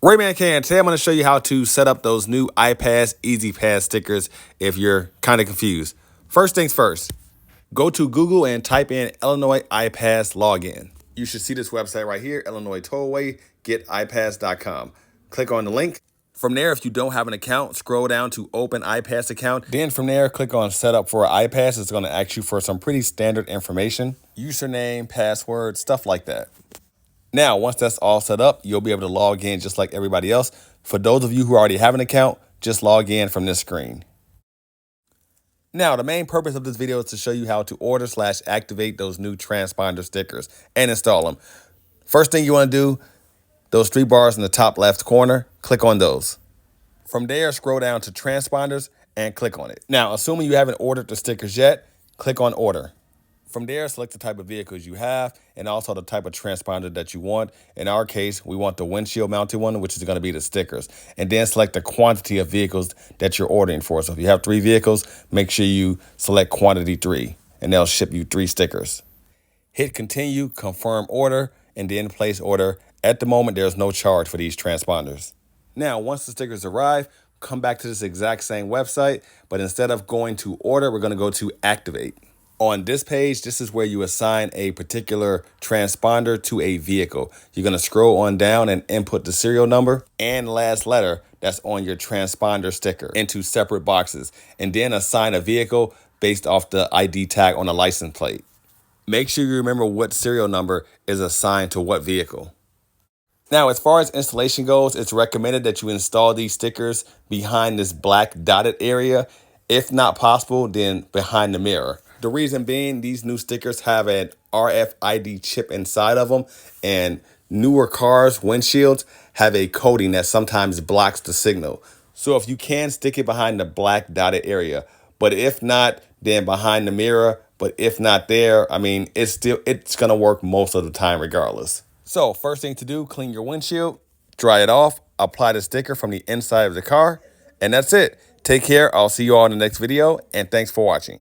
Rayman Can. Today I'm going to show you how to set up those new I-Pass E-Zpass stickers if you're kind of confused. First things first, go to Google and type in Illinois I-Pass login. You should see this website right here, Illinois Tollway, getipass.com. Click on the link. From there, if you don't have an account, scroll down to open I-Pass account. Then from there, click on set up for I-Pass. It's going to ask you for some pretty standard information, username, password, stuff like that. Now, once that's all set up, you'll be able to log in just like everybody else. For those of you who already have an account, just log in from this screen. Now, the main purpose of this video is to show you how to order/activate those new transponder stickers and install them. First thing you want to do, those three bars in the top left corner, click on those. From there, scroll down to transponders and click on it. Now, assuming you haven't ordered the stickers yet, click on order. From there, select the type of vehicles you have and also the type of transponder that you want. In our case, we want the windshield mounted one, which is going to be the stickers. And then select the quantity of vehicles that you're ordering for. So if you have 3 vehicles, make sure you select quantity 3 and they'll ship you 3 stickers. Hit continue, confirm order, and then place order. At the moment, there's no charge for these transponders. Now, once the stickers arrive, come back to this exact same website, but instead of going to order, we're going to go to activate. On this page, this is where you assign a particular transponder to a vehicle. You're going to scroll on down and input the serial number and last letter that's on your transponder sticker into separate boxes, and then assign a vehicle based off the ID tag on the license plate. Make sure you remember what serial number is assigned to what vehicle. Now, as far as installation goes, it's recommended that you install these stickers behind this black dotted area. If not possible, then behind the mirror. The reason being, these new stickers have an RFID chip inside of them, and newer cars' windshields have a coating that sometimes blocks the signal. So if you can, stick it behind the black dotted area, but if not, then behind the mirror. But if not there, I mean, it's going to work most of the time regardless. So first thing to do, clean your windshield, dry it off, apply the sticker from the inside of the car, and that's it. Take care. I'll see you all in the next video, and thanks for watching.